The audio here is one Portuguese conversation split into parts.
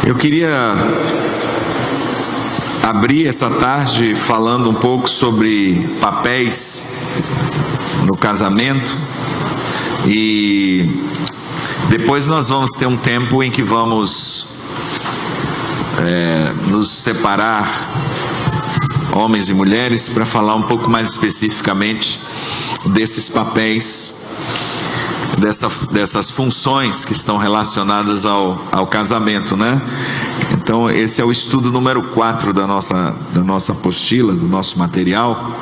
Eu queria abrir essa tarde falando um pouco sobre papéis no casamento, e depois nós vamos ter um tempo em que vamos nos separar, homens e mulheres, para falar um pouco mais especificamente desses papéis, dessas funções que estão relacionadas ao casamento, né? Então esse é o estudo número 4 da nossa apostila, do nosso material,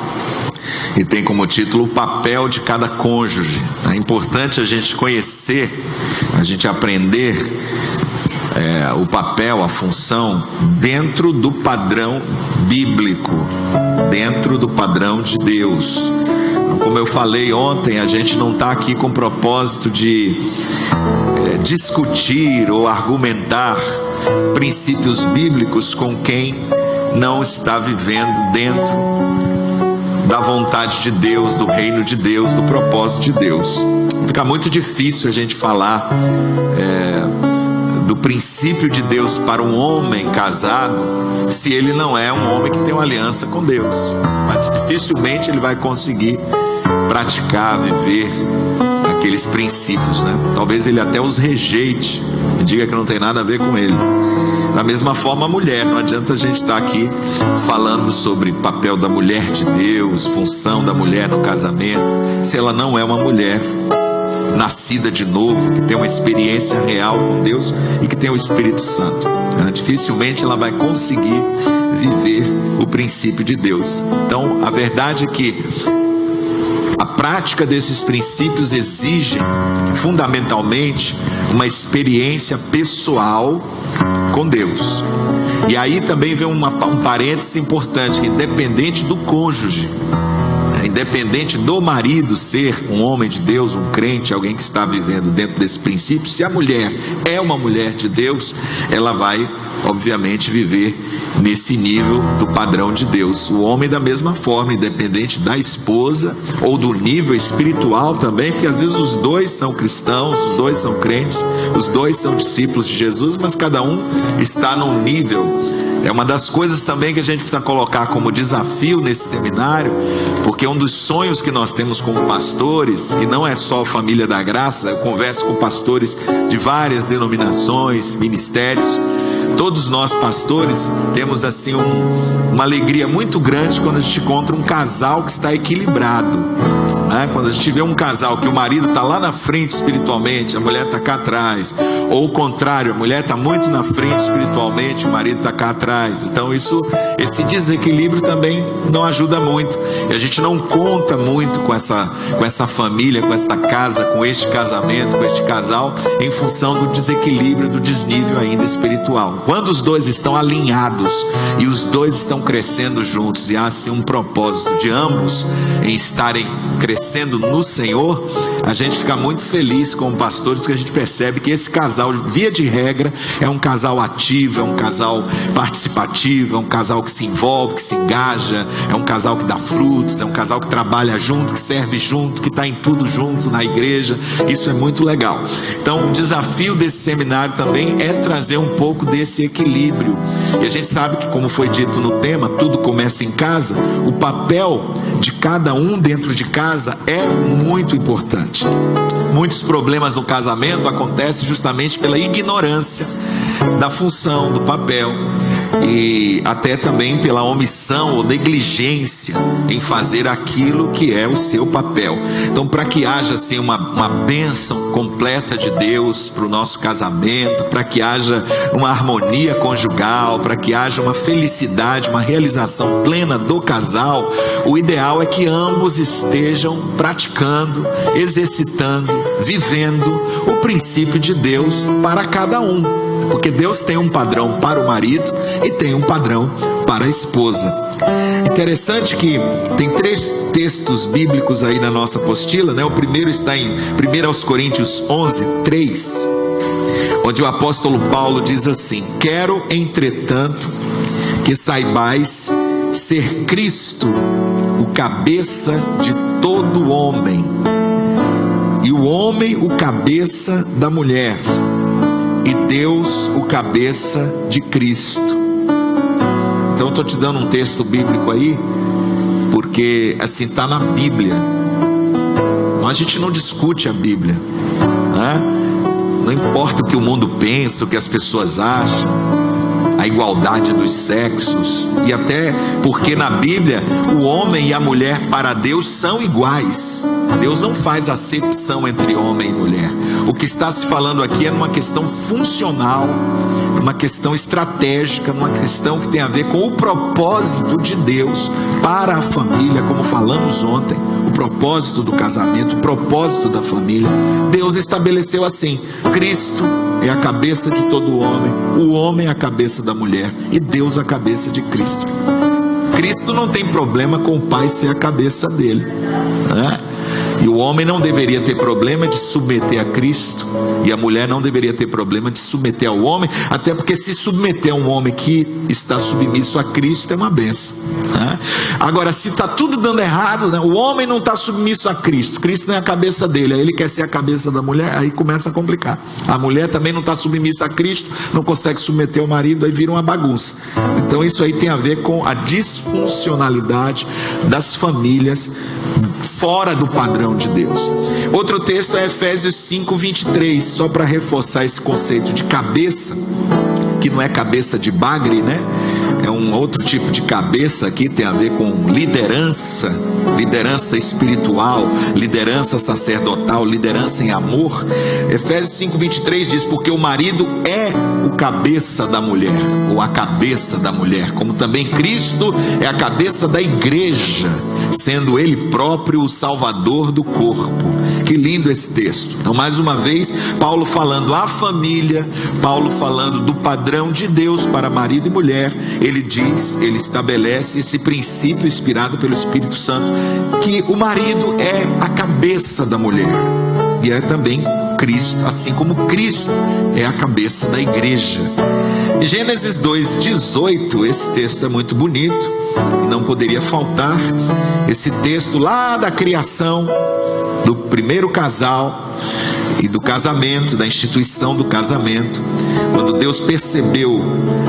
e tem como título o papel de cada cônjuge. É importante a gente conhecer, a gente aprender o papel, a função dentro do padrão bíblico, dentro do padrão de Deus. Como eu falei ontem, a gente não está aqui com o propósito de discutir ou argumentar princípios bíblicos com quem não está vivendo dentro da vontade de Deus, do reino de Deus, do propósito de Deus. Fica muito difícil a gente falar do princípio de Deus para um homem casado se ele não é um homem que tem uma aliança com Deus. Mas dificilmente ele vai conseguir praticar, viver aqueles princípios, né? Talvez ele até os rejeite e diga que não tem nada a ver com ele. Da mesma forma a mulher, não adianta a gente estar aqui falando sobre papel da mulher de Deus, função da mulher no casamento, se ela não é uma mulher nascida de novo, que tem uma experiência real com Deus e que tem o Espírito Santo. Dificilmente ela vai conseguir viver o princípio de Deus. Então a verdade é que a prática desses princípios exige fundamentalmente uma experiência pessoal com Deus. E aí também vem um parêntese importante, que independente do cônjuge, independente do marido ser um homem de Deus, um crente, alguém que está vivendo dentro desse princípio, se a mulher é uma mulher de Deus, ela vai obviamente viver nesse nível do padrão de Deus. O homem da mesma forma, independente da esposa ou do nível espiritual também, porque às vezes os dois são cristãos, os dois são crentes, os dois são discípulos de Jesus, mas cada um está num nível. É uma das coisas também que a gente precisa colocar como desafio nesse seminário, porque um dos sonhos que nós temos como pastores, e não é só a Família da Graça, eu converso com pastores de várias denominações, ministérios. Todos nós pastores temos assim uma alegria muito grande quando a gente encontra um casal que está equilibrado, né? Quando a gente vê um casal que o marido está lá na frente espiritualmente, a mulher está cá atrás, ou o contrário, a mulher está muito na frente espiritualmente, o marido está cá atrás. Então esse desequilíbrio também não ajuda muito, e a gente não conta muito com essa família, com esta casa, com este casamento, com este casal, em função do desequilíbrio, do desnível ainda espiritual. Quando os dois estão alinhados e os dois estão crescendo juntos, e há assim um propósito de ambos em estarem crescendo no Senhor, a gente fica muito feliz como pastores, porque a gente percebe que esse casal, via de regra, é um casal ativo, é um casal participativo, é um casal que se envolve, que se engaja, é um casal que dá frutos, é um casal que trabalha junto, que serve junto, que está em tudo junto na igreja. Isso é muito legal. Então o desafio desse seminário também é trazer um pouco desse equilíbrio. E a gente sabe que, como foi dito no tema, tudo começa em casa. O papel de cada um dentro de casa é muito importante. Muitos problemas no casamento acontecem justamente pela ignorância da função, do papel, e até também pela omissão ou negligência em fazer aquilo que é o seu papel. Então, para que haja assim uma bênção completa de Deus para o nosso casamento, para que haja uma harmonia conjugal, para que haja uma felicidade, uma realização plena do casal, o ideal é que ambos estejam praticando, exercitando, vivendo o princípio de Deus para cada um. Porque Deus tem um padrão para o marido e tem um padrão para a esposa. Interessante que tem 3 textos bíblicos aí na nossa apostila, né? O primeiro está em 1 Coríntios 11, 3, onde o apóstolo Paulo diz assim: quero, entretanto, que saibais ser Cristo o cabeça de todo homem, e o homem o cabeça da mulher, e Deus o cabeça de Cristo. Então eu estou te dando um texto bíblico aí, porque assim está na Bíblia. A gente não discute a Bíblia, né? Não importa o que o mundo pensa, o que as pessoas acham, a igualdade dos sexos, e até porque na Bíblia o homem e a mulher para Deus são iguais. Deus não faz acepção entre homem e mulher. O que está se falando aqui é uma questão funcional, uma questão estratégica, uma questão que tem a ver com o propósito de Deus para a família, como falamos ontem, o propósito do casamento, o propósito da família. Deus estabeleceu assim: Cristo é a cabeça de todo homem, o homem é a cabeça da mulher e Deus a cabeça de Cristo. Cristo não tem problema com o pai ser a cabeça dele, né? E o homem não deveria ter problema de submeter a Cristo, e a mulher não deveria ter problema de submeter ao homem, até porque se submeter a um homem que está submisso a Cristo é uma bênção, né? Agora, se está tudo dando errado, né? O homem não está submisso a Cristo, Cristo não é a cabeça dele, aí ele quer ser a cabeça da mulher, aí começa a complicar. A mulher também não está submissa a Cristo, não consegue submeter o marido, aí vira uma bagunça. Então isso aí tem a ver com a disfuncionalidade das famílias fora do padrão de Deus. Outro texto é Efésios 5:23, só para reforçar esse conceito de cabeça, que não é cabeça de bagre, né? É um outro tipo de cabeça aqui, tem a ver com liderança, liderança espiritual, liderança sacerdotal, liderança em amor. Efésios 5:23 diz: porque o marido é o cabeça da mulher, ou a cabeça da mulher, como também Cristo é a cabeça da igreja, sendo ele próprio o salvador do corpo. Que lindo esse texto. Então, mais uma vez, Paulo falando a família, Paulo falando do padrão de Deus para marido e mulher. Ele diz, ele estabelece esse princípio inspirado pelo Espírito Santo, que o marido é a cabeça da mulher, e é também Cristo, assim como Cristo é a cabeça da igreja. Gênesis 2:18, esse texto é muito bonito, e não poderia faltar. Esse texto lá da criação, do primeiro casal e do casamento, da instituição do casamento. Quando Deus percebeu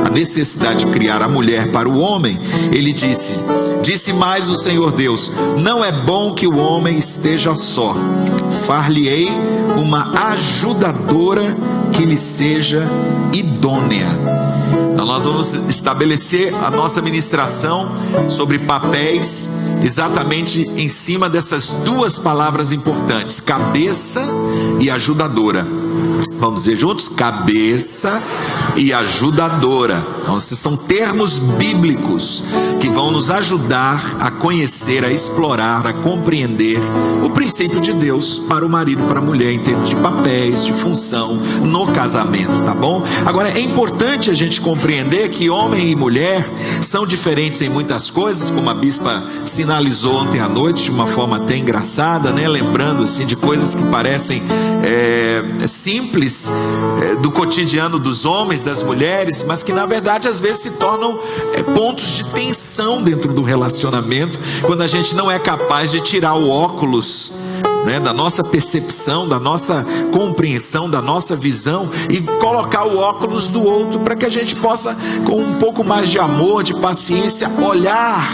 a necessidade de criar a mulher para o homem, ele disse mais o Senhor Deus: não é bom que o homem esteja só, far-lhe-ei uma ajudadora que lhe seja idônea. Então nós vamos estabelecer a nossa ministração sobre papéis exatamente em cima dessas duas palavras importantes: cabeça e ajudadora. Vamos dizer juntos? Cabeça e ajudadora. Então, esses são termos bíblicos que vão nos ajudar a conhecer, a explorar, a compreender o princípio de Deus para o marido e para a mulher, em termos de papéis, de função no casamento, tá bom? Agora, é importante a gente compreender que homem e mulher são diferentes em muitas coisas, como a bispa sinalizou ontem à noite, de uma forma até engraçada, né? Lembrando assim de coisas que parecem simples do cotidiano dos homens, das mulheres, mas que na verdade às vezes se tornam pontos de tensão dentro do relacionamento, quando a gente não é capaz de tirar o óculos, né, da nossa percepção, da nossa compreensão, da nossa visão, e colocar o óculos do outro, para que a gente possa, com um pouco mais de amor, de paciência, olhar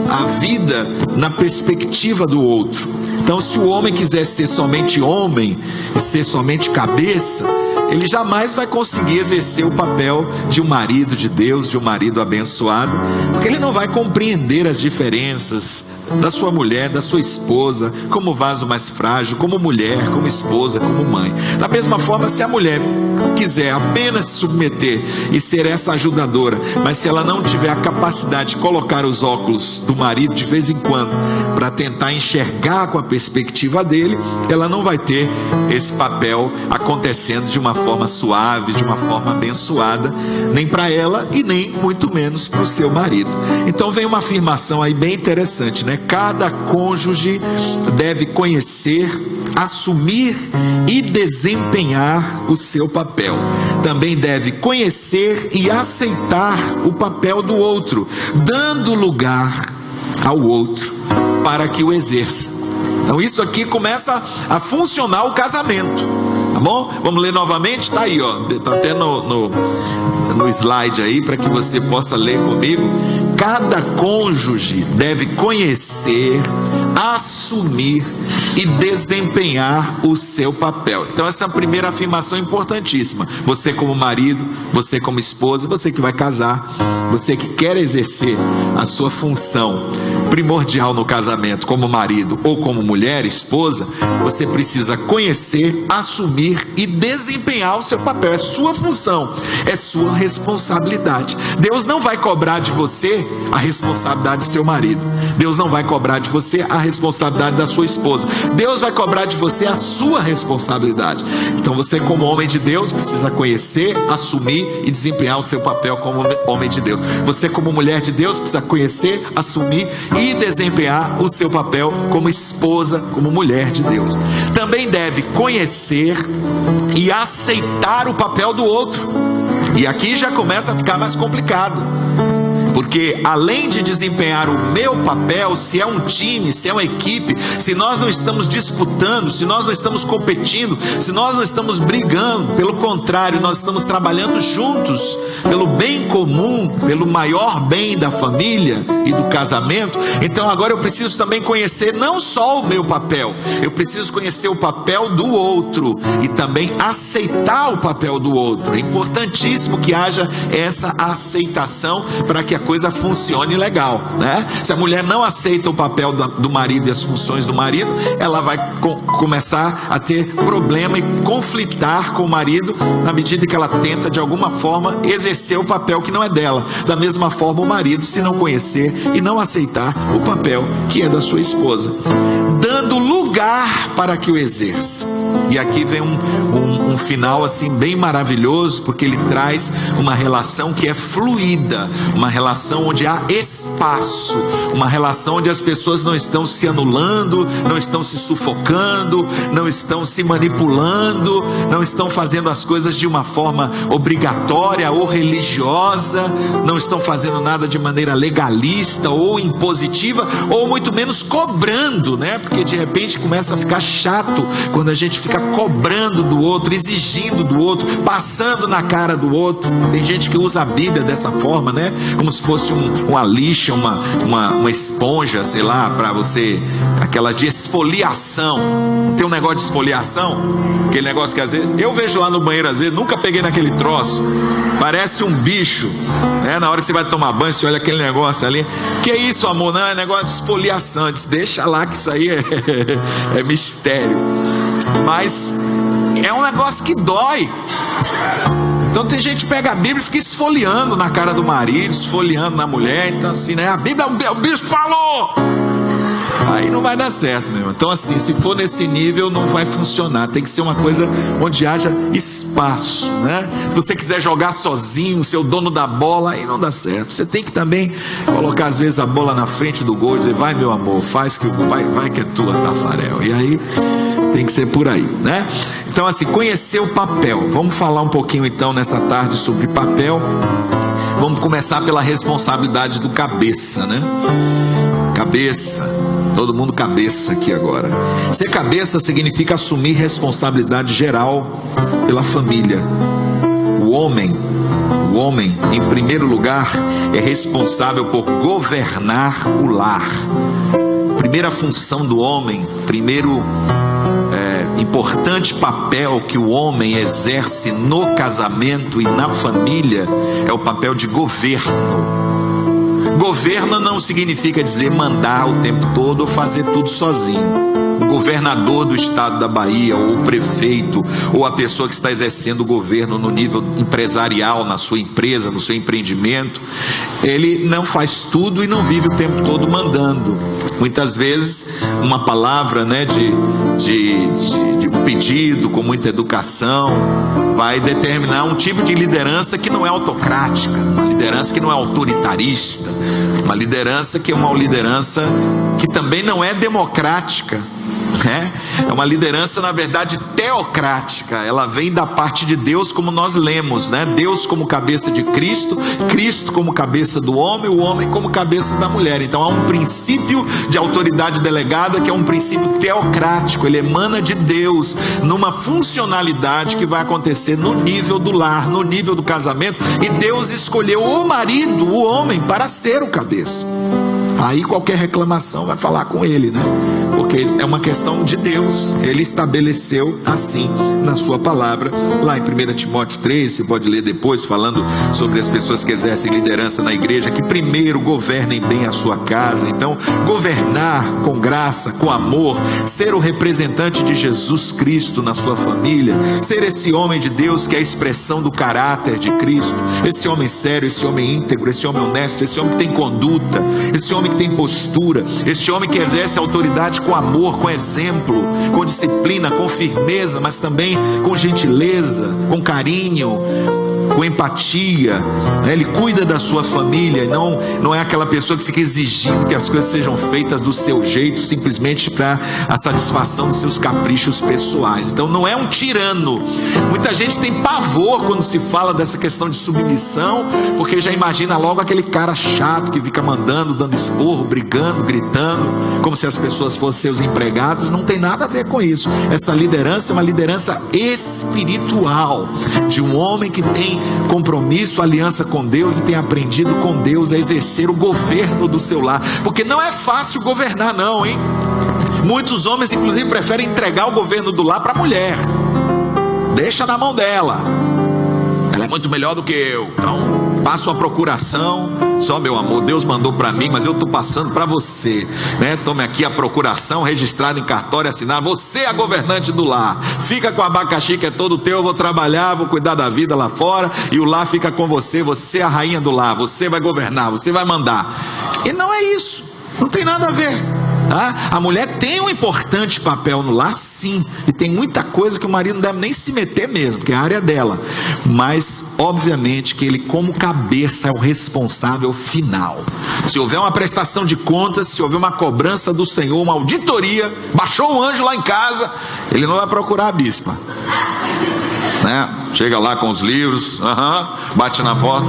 a vida na perspectiva do outro. Então, se o homem quiser ser somente homem e ser somente cabeça, ele jamais vai conseguir exercer o papel de um marido de Deus, de um marido abençoado, porque ele não vai compreender as diferenças da sua mulher, da sua esposa, como vaso mais frágil, como mulher, como esposa, como mãe. Da mesma forma, se a mulher quiser apenas se submeter e ser essa ajudadora, mas se ela não tiver a capacidade de colocar os óculos do marido de vez em quando, para tentar enxergar com a perspectiva dele, ela não vai ter esse papel acontecendo de uma forma suave, de uma forma abençoada, nem para ela e nem muito menos para o seu marido. Então vem uma afirmação aí bem interessante, né? Cada cônjuge deve conhecer, assumir e desempenhar o seu papel. Também deve conhecer e aceitar o papel do outro, dando lugar ao outro para que o exerça. Então isso aqui começa a funcionar o casamento, tá bom? Vamos ler novamente? Está aí, ó. Está até no slide aí, para que você possa ler comigo. Cada cônjuge deve conhecer, assumir e desempenhar o seu papel. Então essa é a primeira afirmação importantíssima. Você como marido, você como esposa, você que vai casar, você que quer exercer a sua função primordial no casamento como marido ou como mulher, esposa, você precisa conhecer, assumir e desempenhar o seu papel. É sua função, é sua responsabilidade. Deus não vai cobrar de você a responsabilidade do seu marido. Deus não vai cobrar de você a responsabilidade da sua esposa. Deus vai cobrar de você a sua responsabilidade. Então você, como homem de Deus, precisa conhecer, assumir e desempenhar o seu papel como homem de Deus. Você, como mulher de Deus, precisa conhecer, assumir e desempenhar o seu papel como esposa, como mulher de Deus. Também deve conhecer e aceitar o papel do outro. E aqui já começa a ficar mais complicado. Porque além de desempenhar o meu papel, se é um time, se é uma equipe, se nós não estamos disputando, se nós não estamos competindo, se nós não estamos brigando, pelo contrário, nós estamos trabalhando juntos, pelo bem comum, pelo maior bem da família e do casamento. Então agora eu preciso também conhecer não só o meu papel, eu preciso conhecer o papel do outro e também aceitar o papel do outro. É importantíssimo que haja essa aceitação para que a coisa funcione legal, né? Se a mulher não aceita o papel do marido e as funções do marido, ela vai começar a ter problema e conflitar com o marido na medida que ela tenta de alguma forma exercer o papel que não é dela. Da mesma forma o marido, se não conhecer e não aceitar o papel que é da sua esposa, dando lugar para que o exerça. E aqui vem um final assim bem maravilhoso, porque ele traz uma relação que é fluida, uma relação onde há espaço, uma relação onde as pessoas não estão se anulando, não estão se sufocando, não estão se manipulando, não estão fazendo as coisas de uma forma obrigatória ou religiosa, não estão fazendo nada de maneira legalista ou impositiva, ou muito menos cobrando, né? Porque de repente começa a ficar chato quando a gente fica cobrando do outro, exigindo do outro, passando na cara do outro. Tem gente que usa a Bíblia dessa forma, né? Como se fosse uma lixa, uma esponja, sei lá, para você, aquela de esfoliação. Tem um negócio de esfoliação, aquele negócio que às vezes, eu vejo lá no banheiro, às vezes, nunca peguei naquele troço, parece um bicho, né? Na hora que você vai tomar banho, você olha aquele negócio ali, que é isso, amor? Não, é negócio de esfoliação. Diz, deixa lá que isso aí é mistério. Mas é um negócio que dói. Então tem gente que pega a Bíblia e fica esfoliando na cara do marido, esfoliando na mulher. Então assim, né? A Bíblia, o bicho falou. Aí não vai dar certo, meu irmão. Então assim, se for nesse nível, não vai funcionar. Tem que ser uma coisa onde haja espaço, né? Se você quiser jogar sozinho, ser o dono da bola, aí não dá certo. Você tem que também colocar às vezes a bola na frente do gol e dizer, vai meu amor, faz que vai que é tua, Tafarel. E aí tem que ser por aí, né? Então assim, conhecer o papel. Vamos falar um pouquinho então nessa tarde sobre papel. Vamos começar pela responsabilidade do cabeça, né? Cabeça, todo mundo cabeça aqui agora. Ser cabeça significa assumir responsabilidade geral pela família. O homem, em primeiro lugar, é responsável por governar o lar. Primeira função do homem, primeiro importante papel que o homem exerce no casamento e na família é o papel de governo. Governo não significa dizer mandar o tempo todo ou fazer tudo sozinho. O governador do estado da Bahia, ou o prefeito, ou a pessoa que está exercendo o governo no nível empresarial, na sua empresa, no seu empreendimento, ele não faz tudo e não vive o tempo todo mandando. Muitas vezes uma palavra, né, de um pedido com muita educação vai determinar um tipo de liderança que não é autocrática, uma liderança que não é autoritarista, uma liderança que é uma liderança que também não é democrática, É uma liderança, na verdade, teocrática. Ela vem da parte de Deus, como nós lemos, né? Deus como cabeça de Cristo, Cristo como cabeça do homem, o homem como cabeça da mulher. Então há um princípio de autoridade delegada que é um princípio teocrático. Ele emana de Deus numa funcionalidade que vai acontecer no nível do lar, no nível do casamento. E Deus escolheu o marido, o homem, para ser o cabeça. Aí qualquer reclamação vai falar com ele, né? Porque é uma questão de Deus. Ele estabeleceu assim na sua palavra, lá em 1 Timóteo 3, você pode ler depois, falando sobre as pessoas que exercem liderança na igreja, que primeiro governem bem a sua casa. Então, governar com graça, com amor, ser o representante de Jesus Cristo na sua família, ser esse homem de Deus que é a expressão do caráter de Cristo, esse homem sério, esse homem íntegro, esse homem honesto, esse homem que tem conduta, esse homem que tem postura, esse homem que exerce autoridade com amor, com exemplo, com disciplina, com firmeza, mas também com gentileza, com carinho, com empatia. Ele cuida da sua família, não é aquela pessoa que fica exigindo que as coisas sejam feitas do seu jeito, simplesmente para a satisfação dos seus caprichos pessoais. Então não é um tirano. Muita gente tem pavor quando se fala dessa questão de submissão, porque já imagina logo aquele cara chato que fica mandando, dando esporro, brigando, gritando, como se as pessoas fossem seus empregados. Não tem nada a ver com isso. Essa liderança é uma liderança espiritual, de um homem que tem compromisso, aliança com Deus e tem aprendido com Deus a exercer o governo do seu lar. Porque não é fácil governar não, hein? Muitos homens inclusive preferem entregar o governo do lar para a mulher. Deixa na mão dela, ela é muito melhor do que eu, então passa uma procuração. Só, meu amor, Deus mandou para mim, mas eu estou passando para você, né? Tome aqui a procuração registrada em cartório, assinada. Você é a governante do lar. Fica com o abacaxi que é todo teu. Eu vou trabalhar, vou cuidar da vida lá fora, e o lar fica com você. Você é a rainha do lar. Você vai governar, você vai mandar. E não é isso. Não tem nada a ver. Tá? A mulher tem um importante papel no lar, sim, e tem muita coisa que o marido não deve nem se meter mesmo, porque é a área dela, mas obviamente que ele como cabeça é o responsável final. Se houver uma prestação de contas, se houver uma cobrança do Senhor, uma auditoria, baixou um anjo lá em casa, ele não vai procurar a bispa, né? Chega lá com os livros, bate na porta.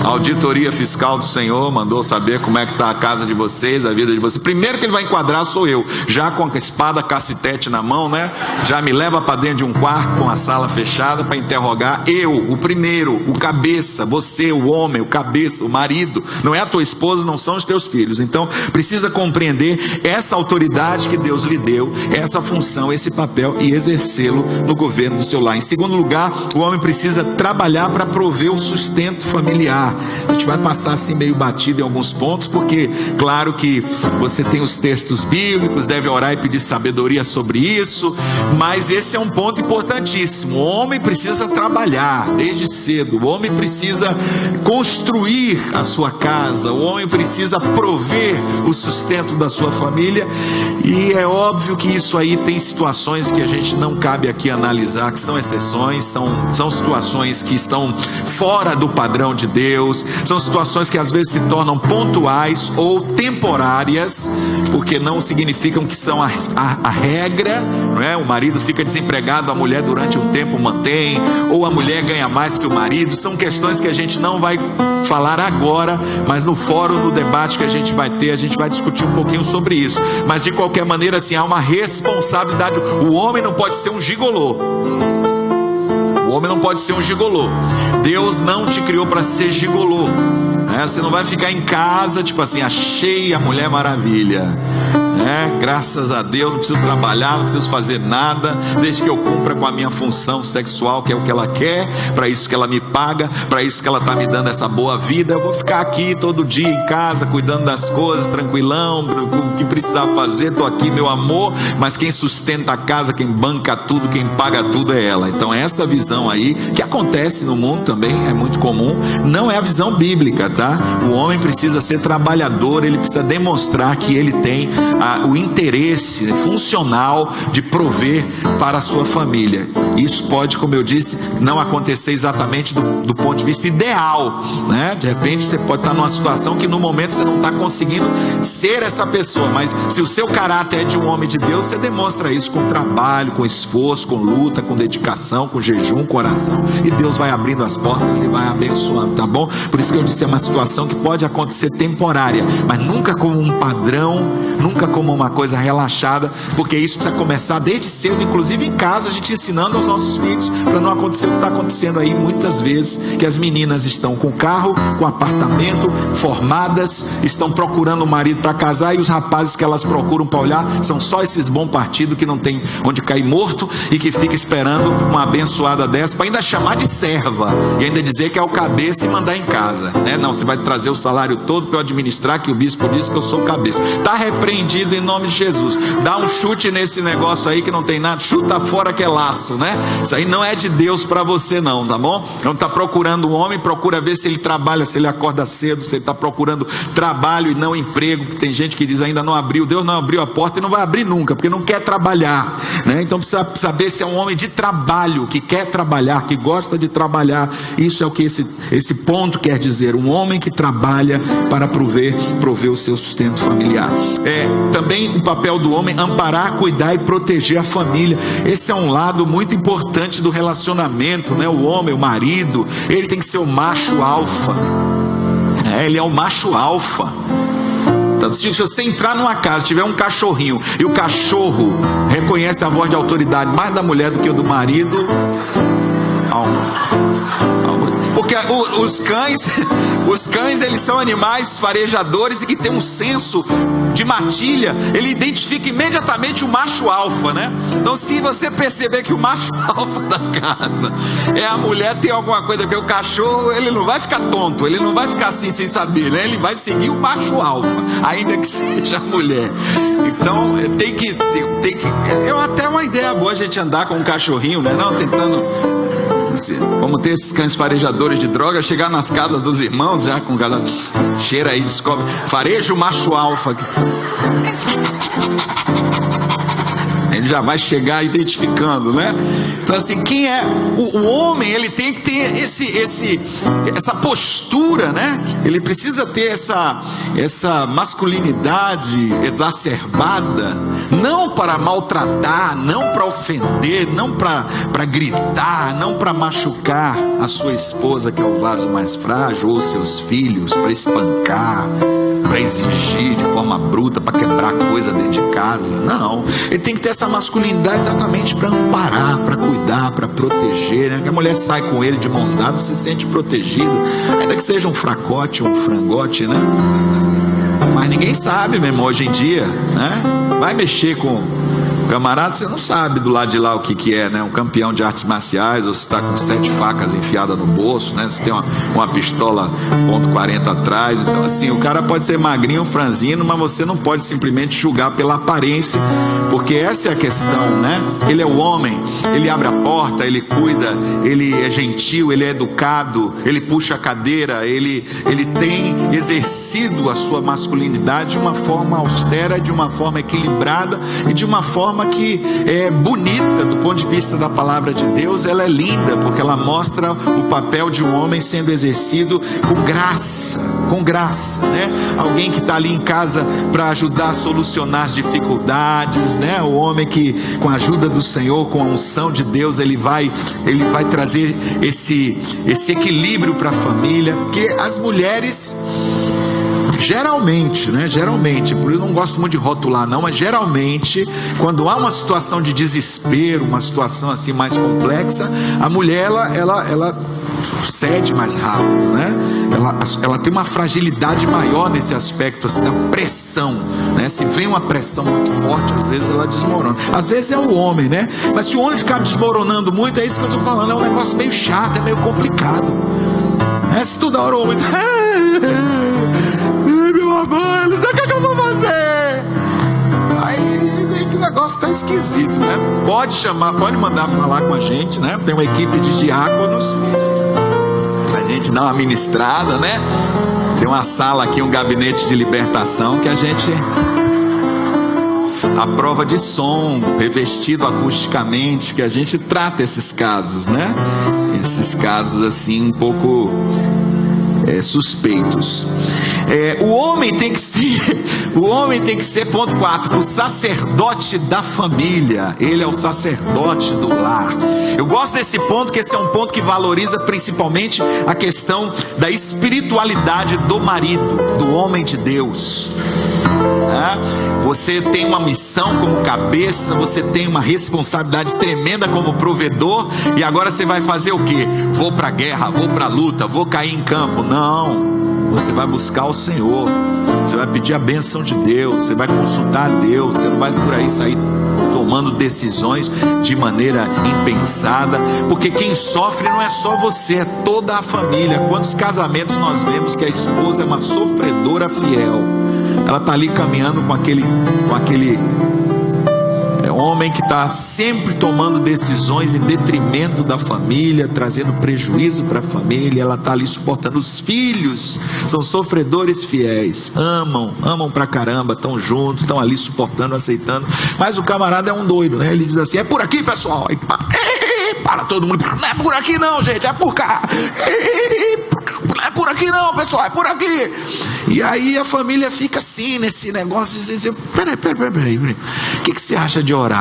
A auditoria fiscal do Senhor mandou saber como é que está a casa de vocês, a vida de vocês. Primeiro que ele vai enquadrar sou eu, já com a espada cacetete na mão, né? Já me leva para dentro de um quarto com a sala fechada para interrogar eu, o primeiro, o cabeça, você, o homem, o cabeça, o marido. Não é a tua esposa, não são os teus filhos. Então precisa compreender essa autoridade que Deus lhe deu, essa função, esse papel, e exercê-lo no governo do seu lar. Em segundo lugar, o homem precisa trabalhar para prover o sustento familiar. A gente vai passar assim meio batido em alguns pontos, porque claro que você tem os textos bíblicos, deve orar e pedir sabedoria sobre isso, mas esse é um ponto importantíssimo. O homem precisa trabalhar desde cedo, o homem precisa construir a sua casa, o homem precisa prover o sustento da sua família, e é óbvio que isso aí tem situações que a gente não cabe aqui analisar, que são exceções, são situações que estão fora do padrão de Deus, são situações que às vezes se tornam pontuais ou temporárias, porque não significam que são a regra, não é? O marido fica desempregado, a mulher durante um tempo mantém, ou a mulher ganha mais que o marido. São questões que a gente não vai falar agora, mas no fórum, no debate que a gente vai ter, a gente vai discutir um pouquinho sobre isso. Mas de qualquer maneira, assim, há uma responsabilidade. O homem não pode ser um gigolô. O homem não pode ser um gigolô. Deus não te criou para ser gigolô, né? Você não vai ficar em casa, tipo assim, achei a Mulher Maravilha, né? Graças a Deus, não preciso trabalhar, não preciso fazer nada, desde que eu cumpra com a minha função sexual, que é o que ela quer, para isso que ela me paga, para isso que ela está me dando essa boa vida. Eu vou ficar aqui todo dia em casa, cuidando das coisas, tranquilão, o que precisar fazer, estou aqui, meu amor, mas quem sustenta a casa, quem banca tudo, quem paga tudo é ela. Então essa visão aí, que acontece no mundo também, é muito comum, não é a visão bíblica, tá? O homem precisa ser trabalhador, ele precisa demonstrar que ele tem a o interesse funcional de prover para a sua família. Isso pode, como eu disse, não acontecer exatamente do ponto de vista ideal, né? De repente você pode estar numa situação que no momento você não está conseguindo ser essa pessoa, mas se o seu caráter é de um homem de Deus, você demonstra isso com trabalho, com esforço, com luta, com dedicação, com jejum, com oração, e Deus vai abrindo as portas e vai abençoando, tá bom? Por isso que eu disse, é uma situação que pode acontecer temporária, mas nunca como um padrão, nunca como uma coisa relaxada, porque isso precisa começar desde cedo, inclusive em casa, a gente ensinando aos nossos filhos, para não acontecer o que está acontecendo aí muitas vezes, que as meninas estão com carro, com apartamento, formadas, estão procurando um marido para casar, e os rapazes que elas procuram para olhar são só esses bom partido que não tem onde cair morto e que fica esperando uma abençoada dessa para ainda chamar de serva e ainda dizer que é o cabeça e mandar em casa, né? Não, você vai trazer o salário todo para eu administrar, que o bispo disse que eu sou cabeça. Está repreendido em nome de Jesus. Dá um chute nesse negócio aí que não tem nada, chuta fora que é laço, né? Isso aí não é de Deus para você não, tá bom? Então está procurando um homem, procura ver se ele trabalha, se ele acorda cedo, se ele está procurando trabalho e não emprego. Tem gente que diz ainda não abriu, Deus não abriu a porta e não vai abrir nunca, porque não quer trabalhar, né? Então precisa saber se é um homem de trabalho, que quer trabalhar, que gosta de trabalhar. Isso é o que esse ponto quer dizer, um homem que trabalha para prover o seu sustento familiar. Também o papel do homem, amparar, cuidar e proteger a família. Esse é um lado muito importante do relacionamento, né? O homem, o marido, ele tem que ser o macho alfa. Ele é o macho alfa. Então, se você entrar numa casa, tiver um cachorrinho e o cachorro reconhece a voz de autoridade mais da mulher do que o do marido, porque os cães eles são animais farejadores e que tem um senso de matilha, ele identifica imediatamente o macho alfa, né? Então, se você perceber que o macho alfa da casa é a mulher, tem alguma coisa, porque o cachorro, ele não vai ficar tonto, ele não vai ficar assim sem saber, né? Ele vai seguir o macho alfa, ainda que seja a mulher. Então, tem que até uma ideia boa a gente andar com um cachorrinho, né? Não tentando, vamos ter esses cães farejadores de droga, chegar nas casas dos irmãos, já com casa, cheira aí, descobre, fareja o macho alfa. Ele já vai chegar identificando, né? Então assim, quem é o homem, ele tem que ter essa postura, né? Ele precisa ter essa masculinidade exacerbada, não para maltratar, não para ofender, não para gritar, não para machucar a sua esposa, que é o vaso mais frágil, ou seus filhos, para espancar, para exigir de forma bruta, para quebrar coisa dentro de casa. Não, ele tem que ter essa masculinidade exatamente para amparar, para cuidar, para proteger, né? Que a mulher sai com ele de mãos dadas, se sente protegida, ainda que seja um fracote, um frangote, né? Mas ninguém sabe mesmo hoje em dia, né? Vai mexer com camarada, você não sabe do lado de lá o que é, né? Um campeão de artes marciais, ou se está com 7 facas enfiadas no bolso, né? Você tem uma pistola .40 atrás. Então assim, o cara pode ser magrinho, franzino, mas você não pode simplesmente julgar pela aparência, porque essa é a questão, né? Ele é o homem, ele abre a porta, ele cuida, ele é gentil, ele é educado, ele puxa a cadeira, ele tem exercido a sua masculinidade de uma forma austera, de uma forma equilibrada e de uma forma que é bonita do ponto de vista da palavra de Deus. Ela é linda porque ela mostra o papel de um homem sendo exercido com graça, né? Alguém que está ali em casa para ajudar a solucionar as dificuldades, né? O homem que, com a ajuda do Senhor, com a unção de Deus, ele vai trazer esse equilíbrio para a família, porque as mulheres, geralmente, por isso eu não gosto muito de rotular não, mas geralmente, quando há uma situação de desespero, uma situação assim mais complexa, a mulher, ela cede mais rápido, né? Ela tem uma fragilidade maior nesse aspecto, assim, da pressão, né? Se vem uma pressão muito forte, às vezes ela desmorona. Às vezes é o homem, né? Mas se o homem ficar desmoronando muito, é isso que eu estou falando, é um negócio meio chato, é meio complicado. Se toda hora o homem... meu amor, não sei o que eu vou fazer. Aí que o negócio tá esquisito, né? Pode mandar falar com a gente, né? Tem uma equipe de diáconos, a gente dá uma ministrada, né? Tem uma sala aqui, um gabinete de libertação que a gente a prova de som, revestido acusticamente, que a gente trata esses casos, né? Esses casos assim um pouco suspeitos. O homem tem que ser, ponto 4, o sacerdote da família. Ele é o sacerdote do lar. Eu gosto desse ponto, que esse é um ponto que valoriza principalmente a questão da espiritualidade do marido, do homem de Deus. Você tem uma missão como cabeça, você tem uma responsabilidade tremenda como provedor, e agora você vai fazer o quê? Vou para a guerra, vou para a luta, vou cair em campo. Não, você vai buscar o Senhor, você vai pedir a bênção de Deus, você vai consultar a Deus, você não vai por aí sair tomando decisões de maneira impensada, porque quem sofre não é só você, é toda a família. Quantos casamentos nós vemos que a esposa é uma sofredora fiel, ela está ali caminhando com aquele homem que está sempre tomando decisões em detrimento da família, trazendo prejuízo para a família. Ela está ali suportando. Os filhos são sofredores fiéis, amam pra caramba, estão juntos, estão ali suportando, aceitando. Mas o camarada é um doido, né? Ele diz assim: é por aqui, pessoal. Aí, para todo mundo: não é por aqui não, gente, é por cá. Não é por aqui não, pessoal, é por aqui. E aí a família fica assim, nesse negócio de dizer: peraí, o que você acha de orar?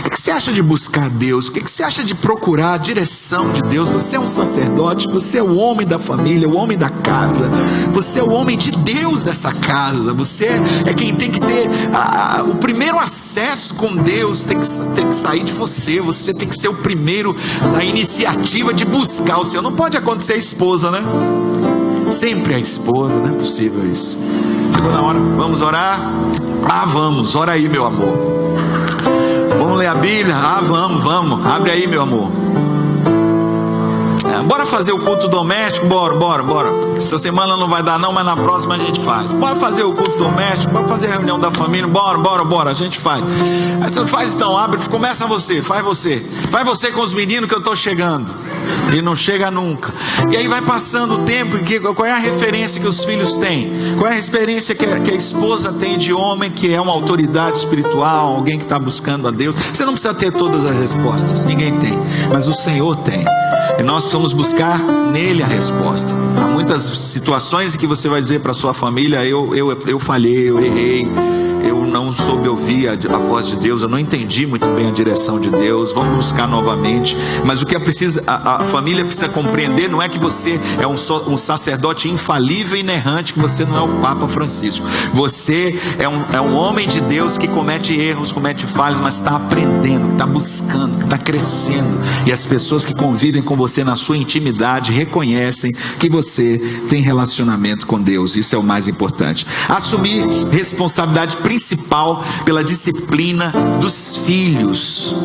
O que você acha de buscar Deus? O que você acha de procurar a direção de Deus? Você é um sacerdote, você é o homem da família, o homem da casa, você é o homem de Deus dessa casa, você é quem tem que ter o primeiro acesso com Deus, tem que sair de você, você tem que ser o primeiro na iniciativa de buscar o Senhor. Não pode acontecer a esposa, né? Sempre a esposa, não é possível isso. Chegou na hora, vamos orar? Vamos, ora aí, meu amor. Vamos ler a Bíblia? Vamos, abre aí, meu amor. Bora fazer o culto doméstico? Bora. Essa semana não vai dar não, mas na próxima a gente faz. Bora fazer o culto doméstico, bora fazer a reunião da família. Bora, a gente faz. Faz então, abre, começa você. Faz você com os meninos que eu estou chegando. E não chega nunca. E aí vai passando o tempo, qual é a referência que os filhos têm? Qual é a referência que a esposa tem de homem que é uma autoridade espiritual, alguém que está buscando a Deus? Você não precisa ter todas as respostas, ninguém tem, mas o Senhor tem. E nós precisamos buscar nele a resposta. Há muitas situações em que você vai dizer para sua família: eu falhei, eu errei, eu não soube ouvir a voz de Deus, eu não entendi muito bem a direção de Deus. Vamos buscar novamente. Mas o que a família precisa compreender não é que você é um sacerdote infalível e inerrante, que você não é o Papa Francisco. Você é um homem de Deus que comete erros, comete falhas, mas está aprendendo, está buscando, está crescendo. E as pessoas que convivem com você na sua intimidade reconhecem que você tem relacionamento com Deus. Isso é o mais importante. Assumir responsabilidade principal pela disciplina dos filhos.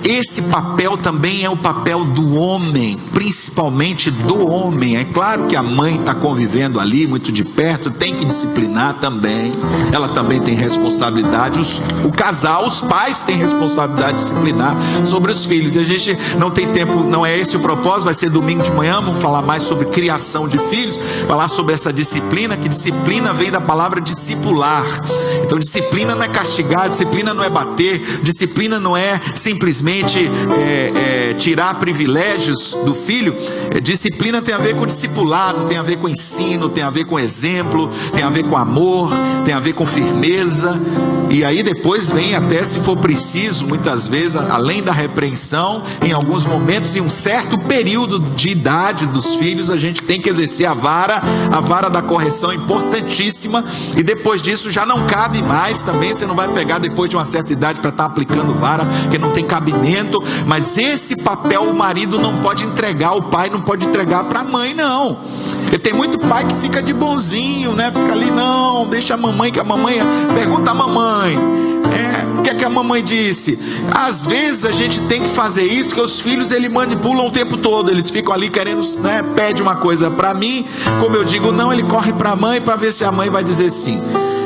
Esse papel também é o papel do homem, principalmente do homem. É claro que a mãe está convivendo ali muito de perto, tem que disciplinar também. Ela também tem responsabilidade. O casal, os pais têm responsabilidade de disciplinar sobre os filhos. E a gente não tem tempo, não é esse o propósito. Vai ser domingo de manhã, vamos falar mais sobre criação de filhos, falar sobre essa disciplina, que disciplina vem da palavra discipular. Então disciplina não é castigar, disciplina não é bater, disciplina não é simplesmente tirar privilégios do filho. Disciplina tem a ver com discipulado, tem a ver com ensino, tem a ver com exemplo, tem a ver com amor, tem a ver com firmeza. E aí depois vem até, se for preciso, muitas vezes, além da repreensão, em alguns momentos, em um certo período de idade dos filhos, a gente tem que exercer a vara da correção, importantíssima. E depois disso já não cabe mais também. Você não vai pegar depois de uma certa idade para estar aplicando vara, porque não tem cabimento. Mas esse papel o marido não pode entregar, o pai não pode entregar para a mãe, não. Porque tem muito pai que fica de bonzinho, né? Fica ali, não, deixa a mamãe, que a mamãe pergunta a mamãe. O que é que a mamãe disse? Às vezes a gente tem que fazer isso, porque os filhos eles manipulam o tempo todo. Eles ficam ali querendo, né? Pede uma coisa para mim, como eu digo não, ele corre para a mãe para ver se a mãe vai dizer sim.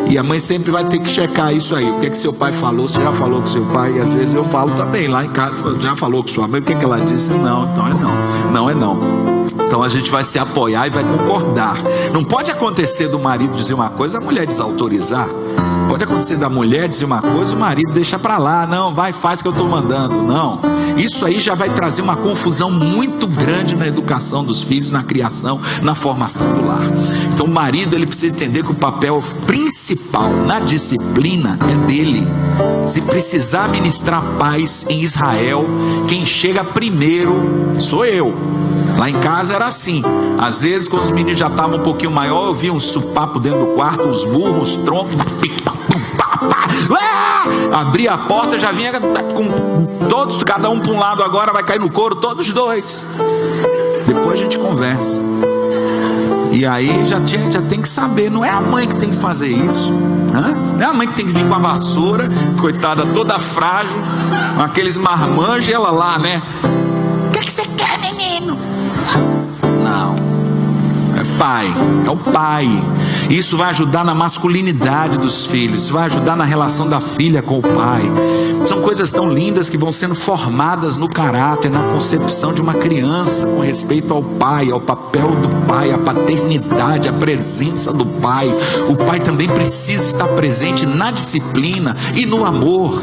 E a mãe sempre vai ter que checar isso aí. O que é que seu pai falou? Você já falou com seu pai? E às vezes eu falo também lá em casa. Já falou com sua mãe? O que é que ela disse? Não, então é não. Não é não. Então a gente vai se apoiar e vai concordar. Não pode acontecer do marido dizer uma coisa, a mulher desautorizar. Pode acontecer da mulher dizer uma coisa, o marido deixa para lá. Não, vai, faz que eu estou mandando. Não, isso aí já vai trazer uma confusão muito grande na educação dos filhos, na criação, na formação do lar. Então o marido, ele precisa entender que o papel principal na disciplina é dele. Se precisar ministrar paz em Israel, quem chega primeiro sou eu. Lá em casa era assim. Às vezes, quando os meninos já estavam um pouquinho maior, eu via um supapo dentro do quarto, os burros, os troncos, abria a porta, já vinha com todos, cada um para um lado, agora vai cair no couro, todos dois. Depois a gente conversa. E aí já tem que saber, não é a mãe que tem que fazer isso, não é a mãe que tem que vir com a vassoura, coitada, toda frágil, com aqueles marmanjos, e ela lá, né? O que você quer, menino? Não, é pai, é o pai. Isso vai ajudar na masculinidade dos filhos, isso vai ajudar na relação da filha com o pai. São coisas tão lindas que vão sendo formadas no caráter, na concepção de uma criança, com respeito ao pai, ao papel do pai, à paternidade, à presença do pai. O pai também precisa estar presente na disciplina e no amor.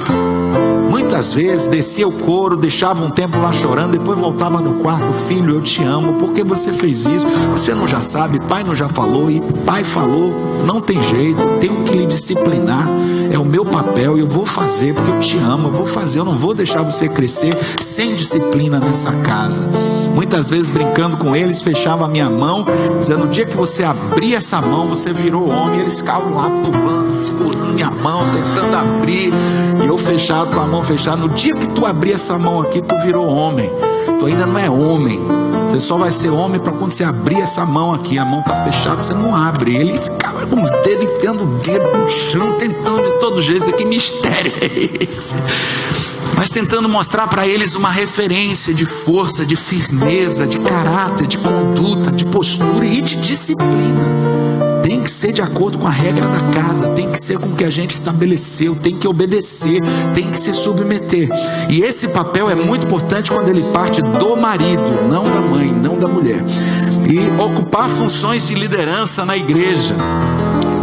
Muitas vezes descia o couro, deixava um tempo lá chorando, depois voltava no quarto: filho, eu te amo, por que você fez isso? Você não já sabe, pai não já falou, e pai falou, não tem jeito, tenho que lhe disciplinar, é o meu papel e eu vou fazer porque eu te amo, eu vou fazer, eu não vou deixar você crescer sem disciplina nessa casa. Muitas vezes, brincando com eles, fechava a minha mão, dizendo: o dia que você abrir essa mão, você virou homem. E eles ficavam lá pulando, segurando minha mão, tentando abrir, e eu fechado com a mão fechada. No dia que tu abrir essa mão aqui, tu virou homem. Tu ainda não é homem. Você só vai ser homem para quando você abrir essa mão aqui. A mão está fechada, você não abre. Ele ficava com os dedos, enfiando o dedo no chão, tentando de todo jeito. Que mistério é esse? Mas tentando mostrar para eles uma referência de força, de firmeza, de caráter, de conduta, de postura e de disciplina. Tem que ser de acordo com a regra da casa, tem que ser com o que a gente estabeleceu, tem que obedecer, tem que se submeter. E esse papel é muito importante quando ele parte do marido, não da mãe, não da mulher. E ocupar funções de liderança na igreja.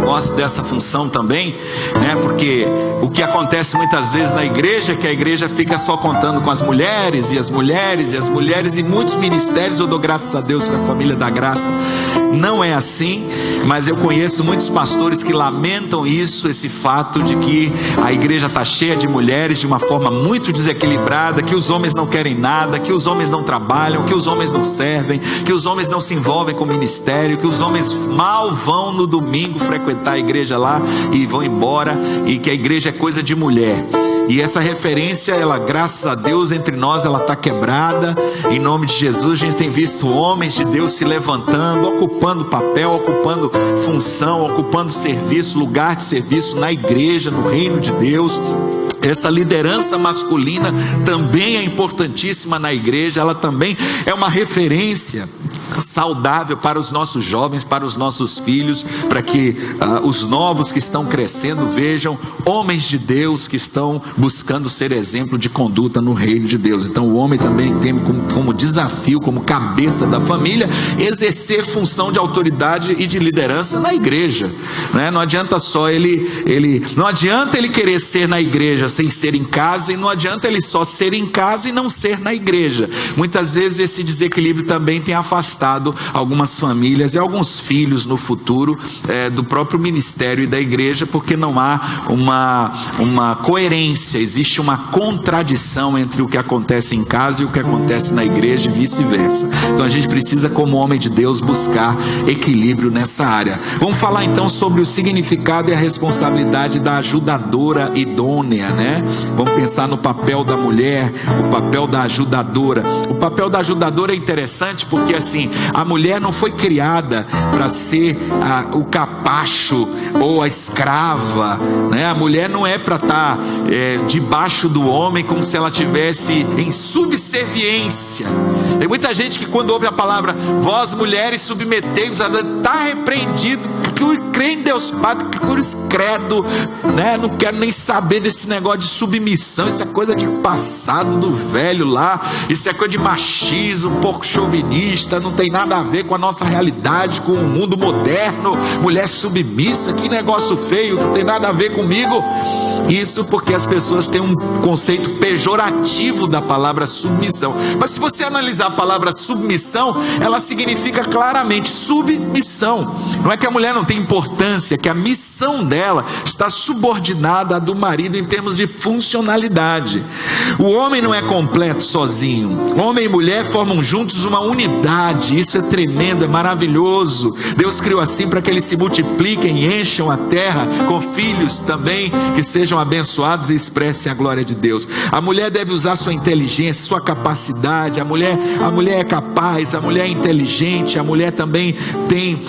Gosto dessa função também, né? Porque o que acontece muitas vezes na igreja é que a igreja fica só contando com as mulheres, e as mulheres, e as mulheres, e muitos ministérios. Eu dou graças a Deus que a família da graça não é assim, mas eu conheço muitos pastores que lamentam isso, esse fato de que a igreja está cheia de mulheres de uma forma muito desequilibrada, que os homens não querem nada, que os homens não trabalham, que os homens não servem, que os homens não se envolvem com o ministério, que os homens mal vão no domingo frequentar a igreja lá e vão embora, e que a igreja é coisa de mulher. E essa referência, ela, graças a Deus, entre nós, ela está quebrada. Em nome de Jesus, a gente tem visto homens de Deus se levantando, ocupando papel, ocupando função, ocupando serviço, lugar de serviço na igreja, no reino de Deus. Essa liderança masculina também é importantíssima na igreja, ela também é uma referência saudável para os nossos jovens, para os nossos filhos, para que os novos que estão crescendo vejam homens de Deus que estão buscando ser exemplo de conduta no reino de Deus. Então o homem também tem como desafio, como cabeça da família, exercer função de autoridade e de liderança na igreja, né? Não adianta só não adianta ele querer ser na igreja sem ser em casa, e não adianta ele só ser em casa e não ser na igreja. Muitas vezes esse desequilíbrio também tem afastado algumas famílias e alguns filhos no futuro do próprio ministério e da igreja, porque não há uma coerência, existe uma contradição entre o que acontece em casa e o que acontece na igreja e vice-versa. Então a gente precisa, como homem de Deus, buscar equilíbrio nessa área. Vamos falar então sobre o significado e a responsabilidade da ajudadora idônea, né? Vamos pensar no papel da mulher, o papel da ajudadora. O papel da ajudadora é interessante porque, assim, a mulher não foi criada para ser o capacho ou a escrava, né? A mulher não é para estar debaixo do homem como se ela tivesse em subserviência. Tem muita gente que quando ouve a palavra, vós mulheres submetei-vos, está repreendido, que crê em Deus Pai, que cruz credo, né? Não quero nem saber desse negócio de submissão, isso é coisa de passado do velho lá, isso é coisa de machismo, um pouco chauvinista, não tem nada a ver com a nossa realidade, com o mundo moderno, mulher submissa, que negócio feio, não tem nada a ver comigo. Isso porque as pessoas têm um conceito pejorativo da palavra submissão. Mas se você analisar a palavra submissão, ela significa claramente submissão. Não é que a mulher não tem importância, que a missão dela está subordinada à do marido em termos de funcionalidade. O homem não é completo sozinho. Homem e mulher formam juntos uma unidade. Isso é tremendo, é maravilhoso. Deus criou assim para que eles se multipliquem e encham a terra com filhos também que sejam abençoados e expressem a glória de Deus. A mulher deve usar sua inteligência, sua capacidade. A mulher é capaz, a mulher é inteligente, a mulher também tem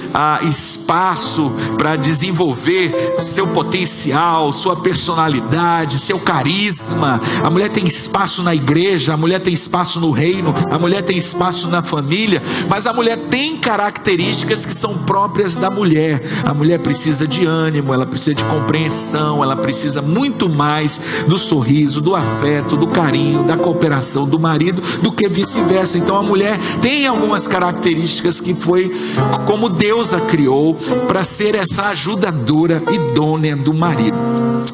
espaço para desenvolver seu potencial, sua personalidade, seu carisma. A mulher tem espaço na igreja, a mulher tem espaço no reino, a mulher tem espaço na família, mas a mulher tem características que são próprias da mulher. A mulher precisa de ânimo, ela precisa de compreensão, ela precisa muito mais do sorriso, do afeto, do carinho, da cooperação do marido, do que vice-versa. Então a mulher tem algumas características que foi como Deus a criou para ser essa ajudadora idônea do marido.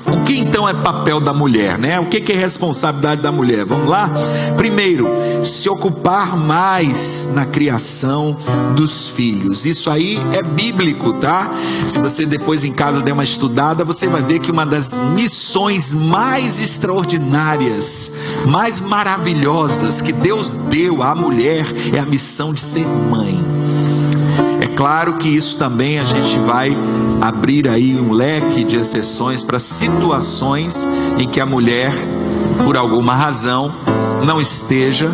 O que então é papel da mulher, né? O que é responsabilidade da mulher? Vamos lá? Primeiro, se ocupar mais na criação dos filhos. Isso aí é bíblico, tá? Se você depois em casa der uma estudada, você vai ver que uma das missões mais extraordinárias, mais maravilhosas que Deus deu à mulher é a missão de ser mãe. É claro que isso também a gente vai abrir aí um leque de exceções para situações em que a mulher, por alguma razão, não esteja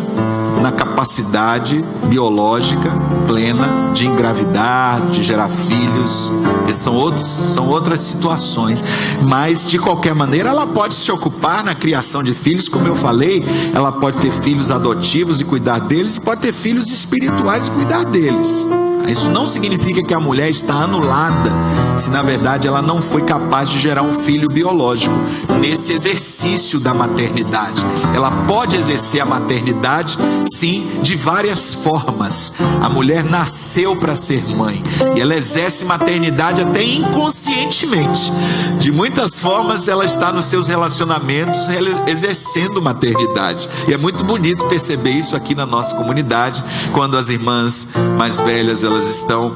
na capacidade biológica plena de engravidar, de gerar filhos. São outras situações, mas de qualquer maneira ela pode se ocupar na criação de filhos, como eu falei. Ela pode ter filhos adotivos e cuidar deles, e pode ter filhos espirituais e cuidar deles. Isso não significa que a mulher está anulada, se na verdade ela não foi capaz de gerar um filho biológico nesse exercício da maternidade. Ela pode exercer a maternidade, sim, de várias formas. A mulher nasceu para ser mãe e ela exerce maternidade até inconscientemente. De muitas formas ela está nos seus relacionamentos exercendo maternidade, e é muito bonito perceber isso aqui na nossa comunidade, quando as irmãs mais velhas elas estão,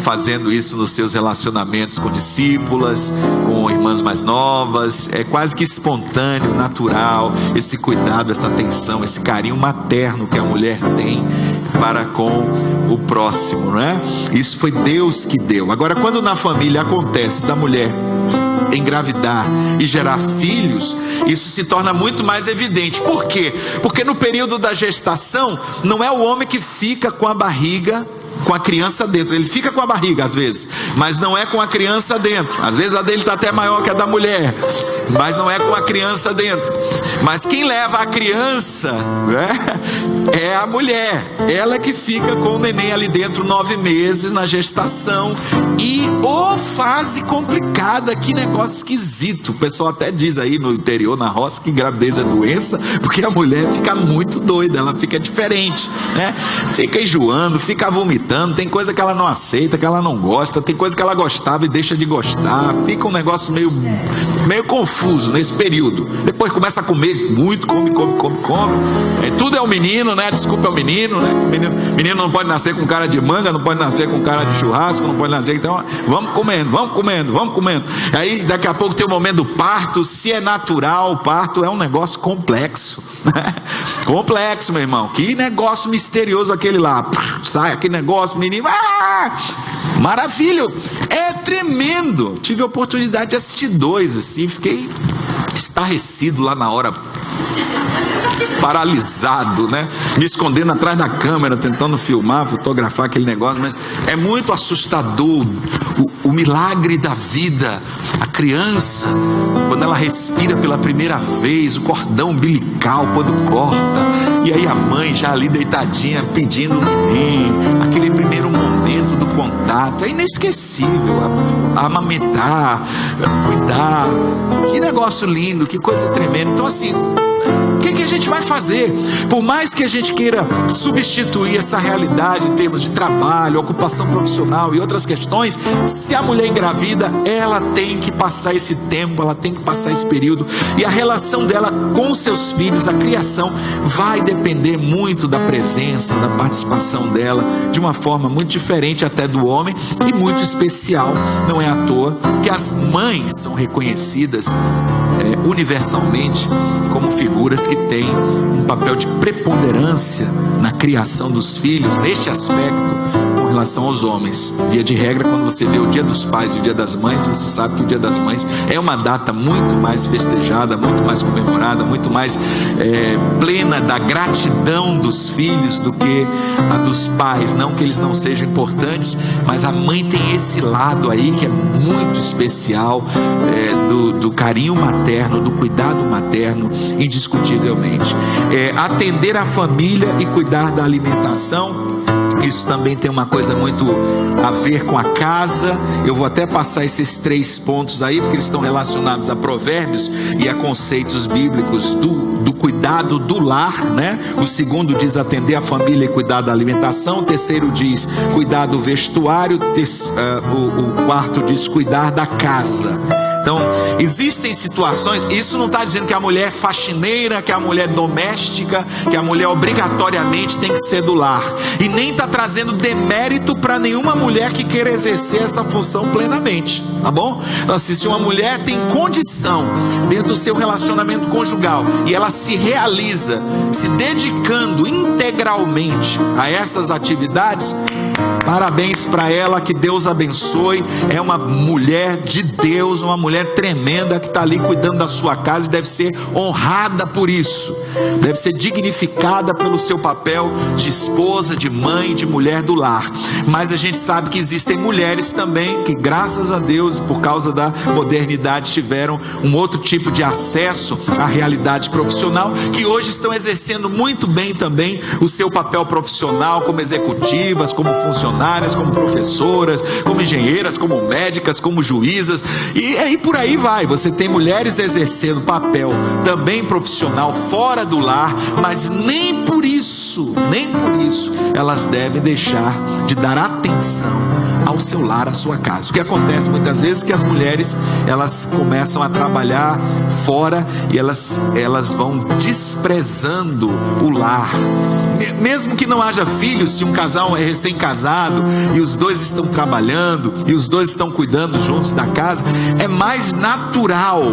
fazendo isso nos seus relacionamentos com discípulas, com irmãs mais novas. É quase que espontâneo, natural, esse cuidado, essa atenção, esse carinho materno que a mulher tem para com o próximo, Isso foi Deus que deu. Agora, quando na família acontece da mulher engravidar e gerar filhos, isso se torna muito mais evidente. Por quê? Porque no período da gestação, não é o homem que fica com a barriga, com a criança dentro. Ele fica com a barriga às vezes, mas não é com a criança dentro. Às vezes a dele está até maior que a da mulher, mas não é com a criança dentro. Mas quem leva a criança, é a mulher. Ela que fica com o neném ali dentro 9 meses na gestação. E fase complicada, que negócio esquisito. O pessoal até diz aí no interior, na roça, que gravidez é doença, porque a mulher fica muito doida, ela fica diferente, Fica enjoando, fica vomitando, tem coisa que ela não aceita, que ela não gosta, tem coisa que ela gostava e deixa de gostar. Fica um negócio meio confuso nesse período. Depois começa a comer muito, come. Tudo é o menino, Desculpa, é o menino, Menino não pode nascer com cara de manga, não pode nascer com cara de churrasco, não pode nascer. Então, vamos comendo. Aí daqui a pouco tem o momento do parto. Se é natural, o parto é um negócio complexo. Complexo, meu irmão. Que negócio misterioso aquele lá. Sai aquele negócio, menino. Maravilha. É tremendo. Tive a oportunidade de assistir 2 assim, fiquei estarrecido lá na hora, paralisado, me escondendo atrás da câmera, tentando filmar, fotografar aquele negócio. Mas é muito assustador o milagre da vida. A criança, quando ela respira pela primeira vez, o cordão umbilical quando corta, E aí a mãe já ali deitadinha, pedindo neném, aquele primeiro momento do contato, é inesquecível, amamentar, cuidar, que negócio lindo, que coisa tremenda. Então assim, o que a gente vai fazer? Por mais que a gente queira substituir essa realidade em termos de trabalho, ocupação profissional e outras questões, se a mulher engravida, ela tem que passar esse tempo, ela tem que passar esse período, e a relação dela com seus filhos, a criação, vai depender muito da presença, da participação dela, de uma forma muito diferente até do homem, e muito especial. Não é à toa que as mães são reconhecidas universalmente como figuras que têm um papel de preponderância na criação dos filhos, neste aspecto, com relação aos homens. Via de regra, quando você vê o Dia dos Pais e o Dia das Mães, você sabe que o Dia das Mães é uma data muito mais festejada, muito mais comemorada, muito mais plena da gratidão dos filhos do que a dos pais. Não que eles não sejam importantes, mas a mãe tem esse lado aí que é muito especial, do carinho materno, do cuidado materno, indiscutivelmente. Atender a família e cuidar da alimentação, isso também tem uma coisa muito a ver com a casa. Eu vou até passar esses 3 pontos aí, porque eles estão relacionados a provérbios e a conceitos bíblicos do cuidado do lar, né? O segundo diz atender a família e cuidar da alimentação. O terceiro diz cuidar do vestuário. O quarto diz cuidar da casa. Então, existem situações, isso não está dizendo que a mulher é faxineira, que a mulher é doméstica, que a mulher obrigatoriamente tem que ser do lar, e nem está trazendo demérito para nenhuma mulher que queira exercer essa função plenamente, tá bom? Então, assim, se uma mulher tem condição dentro do seu relacionamento conjugal e ela se realiza se dedicando integralmente a essas atividades, parabéns para ela, que Deus abençoe. É uma mulher de Deus, uma mulher tremenda que está ali cuidando da sua casa e deve ser honrada por isso, deve ser dignificada pelo seu papel de esposa, de mãe, de mulher do lar. Mas a gente sabe que existem mulheres também que, graças a Deus, por causa da modernidade, tiveram um outro tipo de acesso à realidade profissional, que hoje estão exercendo muito bem também o seu papel profissional, como executivas, como funcionárias, como professoras, como engenheiras, como médicas, como juízas, e aí por aí vai. Você tem mulheres exercendo papel também profissional fora do lar, mas nem por isso elas devem deixar de dar atenção ao seu lar, à sua casa. O que acontece muitas vezes é que as mulheres, elas começam a trabalhar fora e elas vão desprezando o lar. Mesmo que não haja filhos, se um casal é recém-casado e os dois estão trabalhando e os dois estão cuidando juntos da casa, é mais natural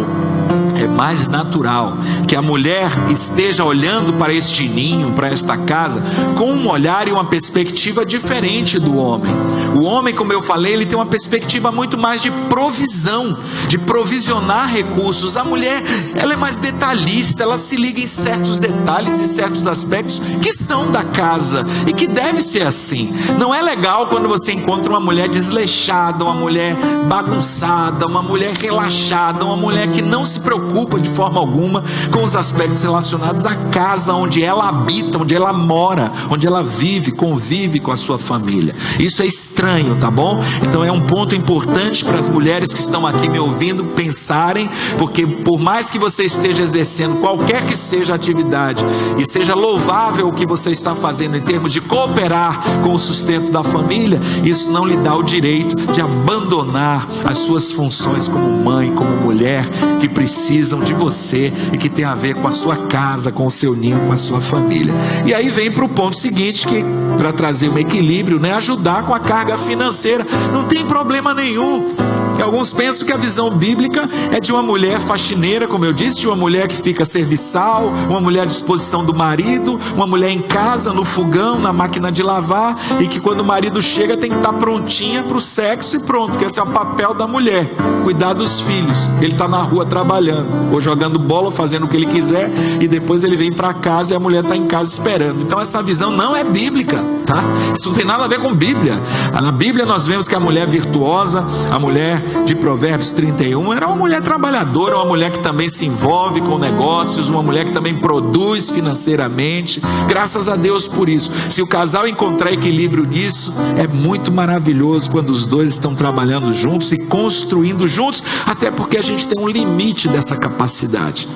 que a mulher esteja olhando para este ninho, para esta casa, com um olhar e uma perspectiva diferente do homem. O homem, como eu falei, ele tem uma perspectiva muito mais de provisão, de provisionar recursos. A mulher, ela é mais detalhista, ela se liga em certos detalhes e certos aspectos que são da casa e que deve ser assim. Não é legal quando você encontra uma mulher desleixada, uma mulher bagunçada, uma mulher relaxada, uma mulher que não se preocupa de forma alguma com os aspectos relacionados à casa onde ela habita, onde ela mora, onde ela vive, convive com a sua família. Isso é estranho, tá bom? Então é um ponto importante para as mulheres que estão aqui me ouvindo pensarem, porque por mais que você esteja exercendo qualquer que seja a atividade e seja louvável o que você está fazendo em termos de cooperar com o sustento da família, isso não lhe dá o direito de abandonar as suas funções como mãe, como mulher, que precisam de você e que tem a ver com a sua casa, com o seu ninho, com a sua família. E aí vem para o ponto seguinte, que para trazer um equilíbrio, né, ajudar com a carga financeira. Não tem problema nenhum. E alguns pensam que a visão bíblica é de uma mulher faxineira, como eu disse, de uma mulher que fica serviçal, uma mulher à disposição do marido, uma mulher em casa, no fogão, na máquina de lavar, e que quando o marido chega tem que estar prontinha para o sexo e pronto, que esse é o papel da mulher, cuidar dos filhos. Ele está na rua trabalhando, ou jogando bola, fazendo o que ele quiser, e depois ele vem para casa e a mulher está em casa esperando. Então essa visão não é bíblica, tá? Isso não tem nada a ver com Bíblia. Na Bíblia nós vemos que a mulher virtuosa, a mulher de Provérbios 31 era uma mulher trabalhadora, uma mulher que também se envolve com negócios, uma mulher que também produz financeiramente. Graças a Deus por isso. Se o casal encontrar equilíbrio nisso, é muito maravilhoso quando os dois estão trabalhando juntos e construindo juntos, até porque a gente tem um limite dessa capacidade.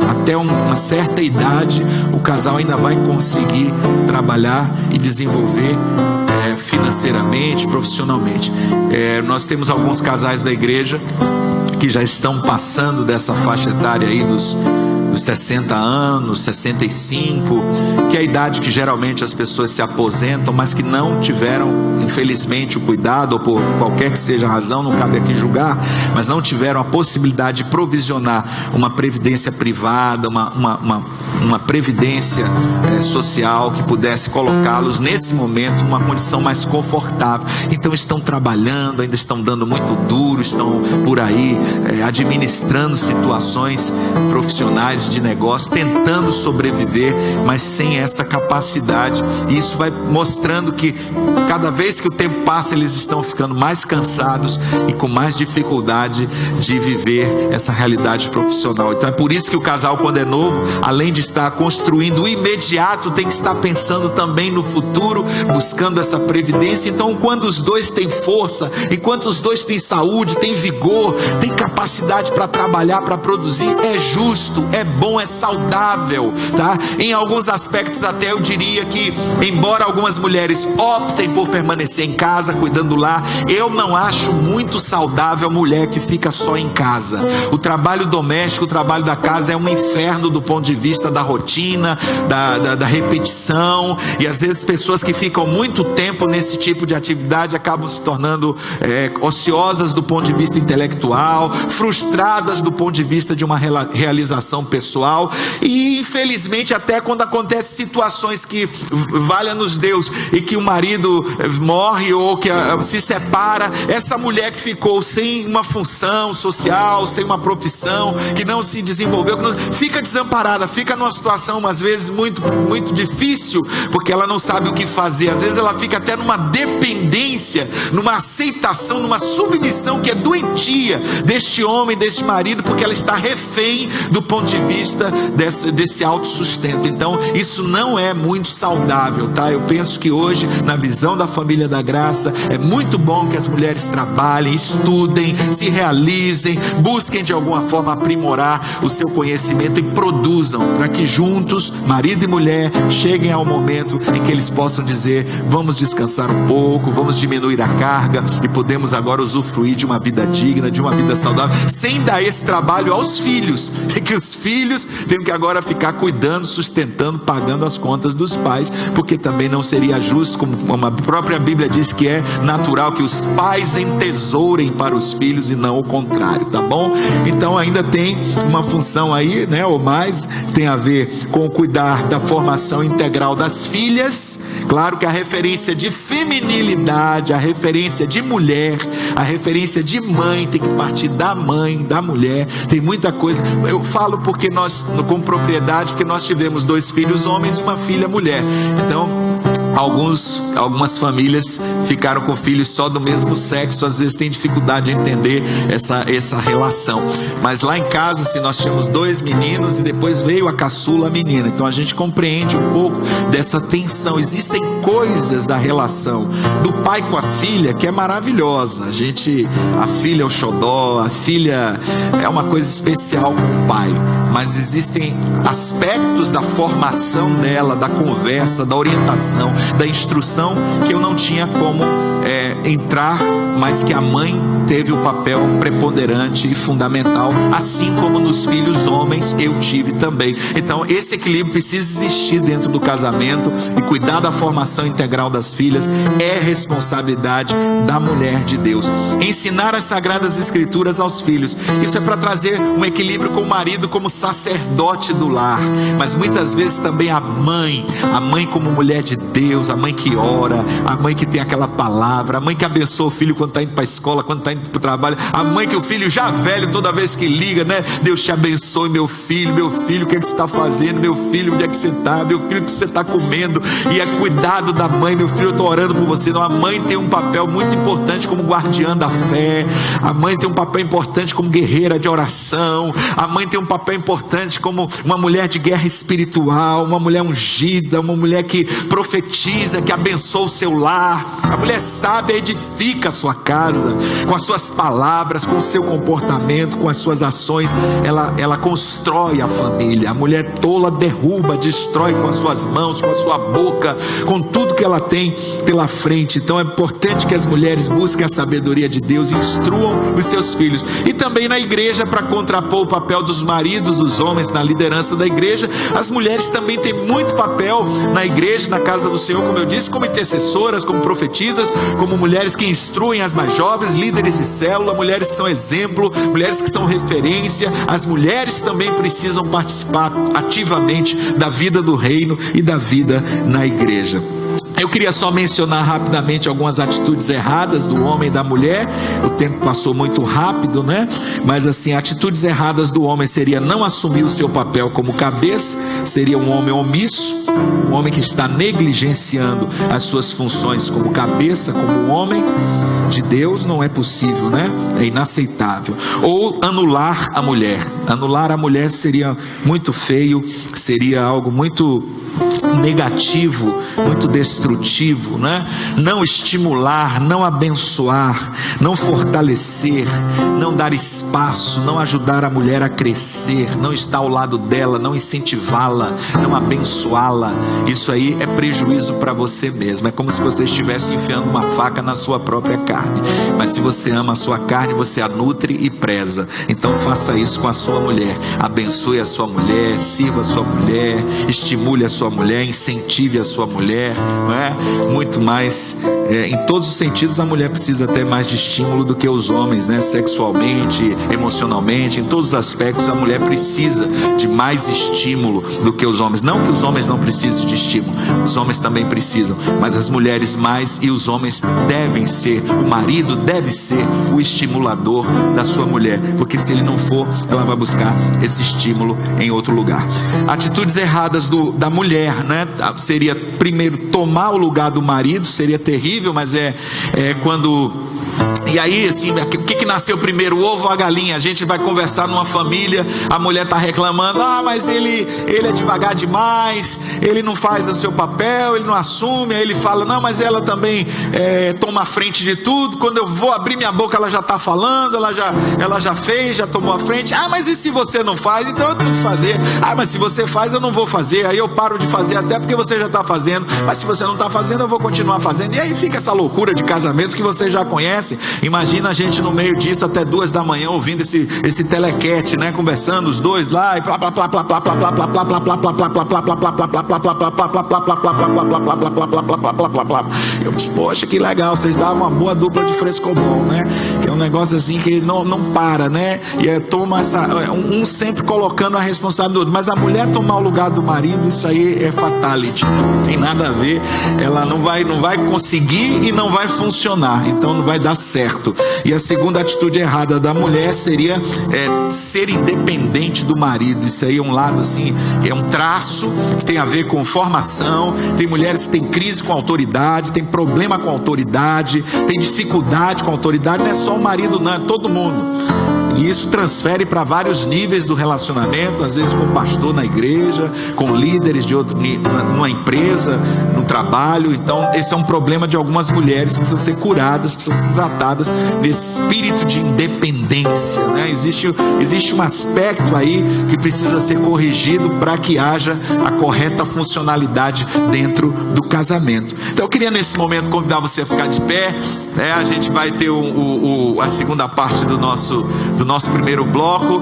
Até uma certa idade, o casal ainda vai conseguir trabalhar e desenvolver financeiramente, profissionalmente. Nós temos alguns casais da igreja que já estão passando dessa faixa etária aí dos 60 anos, 65, que é a idade que geralmente as pessoas se aposentam, mas que não tiveram, infelizmente, o cuidado, ou por qualquer que seja a razão, não cabe aqui julgar, mas não tiveram a possibilidade de provisionar uma previdência privada, uma previdência social que pudesse colocá-los nesse momento numa condição mais confortável. Então estão trabalhando, ainda estão dando muito duro, estão por aí administrando situações profissionais de negócio, tentando sobreviver, mas sem essa capacidade. E isso vai mostrando que cada vez que o tempo passa, eles estão ficando mais cansados e com mais dificuldade de viver essa realidade profissional. Então é por isso que o casal, quando é novo, além de estar construindo o imediato, tem que estar pensando também no futuro, buscando essa previdência. Então, quando os dois têm força, enquanto os dois têm saúde, têm vigor, têm capacidade para trabalhar, para produzir, é justo, é bom, é saudável, tá? Em alguns aspectos até eu diria que, embora algumas mulheres optem por permanecer em casa, cuidando lá, eu não acho muito saudável a mulher que fica só em casa. O trabalho doméstico, o trabalho da casa é um inferno do ponto de vista da rotina, da repetição, e às vezes pessoas que ficam muito tempo nesse tipo de atividade acabam se tornando ociosas do ponto de vista intelectual, frustradas do ponto de vista de uma realização pessoal, e infelizmente até quando acontecem situações que, valha-nos Deus, e que o marido morre ou que se separa, essa mulher que ficou sem uma função social, sem uma profissão, que não se desenvolveu, fica desamparada, fica numa situação às vezes muito, muito difícil, porque ela não sabe o que fazer. Às vezes ela fica até numa dependência, numa aceitação, numa submissão que é doentia deste homem, deste marido, porque ela está refém do ponto de vista desse autossustento. Então isso não é muito saudável, tá? Eu penso que hoje, na visão da família da graça, é muito bom que as mulheres trabalhem, estudem, se realizem, busquem de alguma forma aprimorar o seu conhecimento e produzam, para que juntos, marido e mulher, cheguem ao momento em que eles possam dizer: vamos descansar um pouco, vamos diminuir a carga e podemos agora usufruir de uma vida digna, de uma vida saudável, sem dar esse trabalho aos filhos. Tem que os filhos têm que agora ficar cuidando, sustentando, pagando as contas dos pais, porque também não seria justo, como a própria Bíblia diz que é natural que os pais entesourem para os filhos e não o contrário, tá bom? Então ainda tem uma função aí, né, ou mais, tem a ver com cuidar da formação integral das filhas. Claro que a referência de feminilidade, a referência de mulher, a referência de mãe tem que partir da mãe, da mulher. Tem muita coisa. Eu falo porque nós, com propriedade, porque nós tivemos 2 filhos homens e uma filha mulher. Então algumas famílias ficaram com filhos só do mesmo sexo, às vezes tem dificuldade de entender essa relação. Mas lá em casa, assim, nós tínhamos 2 meninos e depois veio a caçula, a menina. Então a gente compreende um pouco dessa tensão. Existem coisas da relação do pai com a filha que é maravilhosa. A filha é o xodó, a filha é uma coisa especial com o pai. Mas existem aspectos da formação dela, da conversa, da orientação, da instrução, que eu não tinha como entrar, mas que a mãe teve o papel preponderante e fundamental, assim como nos filhos homens eu tive também. Então esse equilíbrio precisa existir dentro do casamento, e cuidar da formação integral das filhas é responsabilidade da mulher de Deus. Ensinar as Sagradas Escrituras aos filhos, isso é para trazer um equilíbrio com o marido como sacerdote do lar, mas muitas vezes também a mãe como mulher de Deus, a mãe que ora, a mãe que tem aquela palavra, a mãe que abençoa o filho quando está indo para a escola, quando está indo para o trabalho, a mãe que o filho já velho, toda vez que liga, né? Deus te abençoe, meu filho, o que é que você está fazendo, meu filho, onde é que você está, meu filho, o que você está comendo, e é cuidado da mãe, meu filho, eu estou orando por você. Não, a mãe tem um papel muito importante como guardiã da fé, a mãe tem um papel importante como guerreira de oração, a mãe tem um papel importante como uma mulher de guerra espiritual, uma mulher ungida, uma mulher que profetiza, que abençoa o seu lar. A mulher sábia edifica a sua casa, com as suas palavras, com o seu comportamento, com as suas ações, ela constrói a família. A mulher tola derruba, destrói com as suas mãos, com a sua boca, com tudo que ela tem pela frente. Então é importante que as mulheres busquem a sabedoria de Deus e instruam os seus filhos. E também na igreja, para contrapor o papel dos maridos, dos homens na liderança da igreja, as mulheres também têm muito papel na igreja, na casa do Senhor, como eu disse, como intercessoras, como profetisas, como mulheres que instruem as mais jovens, líderes de célula, mulheres que são exemplo, mulheres que são referência. As mulheres também precisam participar ativamente da vida do reino e da vida na igreja. Eu queria só mencionar rapidamente algumas atitudes erradas do homem e da mulher. O tempo passou muito rápido, né? Mas assim, atitudes erradas do homem seria não assumir o seu papel como cabeça, seria um homem omisso, um homem que está negligenciando as suas funções como cabeça, como homem de Deus. Não é possível, né? É inaceitável. Ou anular a mulher. Anular a mulher seria muito feio, seria algo muito negativo, muito destrutivo, né? Não estimular, não abençoar, não fortalecer, não dar espaço, não ajudar a mulher a crescer, não estar ao lado dela, não incentivá-la, não abençoá-la. Isso aí é prejuízo para você mesmo. É como se você estivesse enfiando uma faca na sua própria carne. Mas se você ama a sua carne, você a nutre e preza. Então faça isso com a sua mulher. Abençoe a sua mulher, sirva a sua mulher, estimule a sua mulher, incentive a sua mulher, não é? Muito mais, em todos os sentidos a mulher precisa ter mais de estímulo do que os homens, né? Sexualmente, emocionalmente, em todos os aspectos a mulher precisa de mais estímulo do que os homens. Não que os homens não precisem de estímulo, os homens também precisam, mas as mulheres mais, e os homens devem ser, o marido deve ser o estimulador da sua mulher, porque se ele não for, ela vai buscar esse estímulo em outro lugar. Atitudes erradas da mulher, né? Seria primeiro tomar o lugar do marido, seria terrível, mas é quando... E aí, assim, o que nasceu primeiro, o ovo ou a galinha? A gente vai conversar numa família, a mulher está reclamando, mas ele é devagar demais, ele não faz o seu papel, ele não assume. Aí ele fala, não, mas ela também toma a frente de tudo, quando eu vou abrir minha boca ela já está falando, ela já fez, já tomou a frente. Mas e se você não faz? Então eu tenho que fazer. Mas se você faz, eu não vou fazer, aí eu paro de fazer até porque você já está fazendo, mas se você não está fazendo, eu vou continuar fazendo. E aí fica essa loucura de casamentos que você já conhece. Imagina a gente no meio disso até 2 da manhã ouvindo esse telequete, né? Conversando os dois lá e eu disse, poxa, que legal, vocês davam uma boa dupla de frescobol, né? Que é um negócio assim que não para, né? E toma um sempre colocando a responsabilidade do outro, mas a mulher tomar o lugar do marido, isso aí é fatality, não tem nada a ver. Ela não vai conseguir e não vai funcionar, então não vai dar certo. E a segunda atitude errada da mulher seria ser independente do marido. Isso aí é um lado assim, é um traço que tem a ver com formação. Tem mulheres que têm crise com a autoridade, tem problema com a autoridade, tem dificuldade com a autoridade. Não é só o marido, não, é todo mundo. E isso transfere para vários níveis do relacionamento, às vezes com o pastor na igreja, com líderes de outro, numa empresa, no trabalho. Então esse é um problema de algumas mulheres que precisam ser curadas, precisam ser tratadas desse espírito de independência, né? Existe um aspecto aí que precisa ser corrigido para que haja a correta funcionalidade dentro do casamento. Então eu queria nesse momento convidar você a ficar de pé, né? A gente vai ter a segunda parte do nosso primeiro bloco.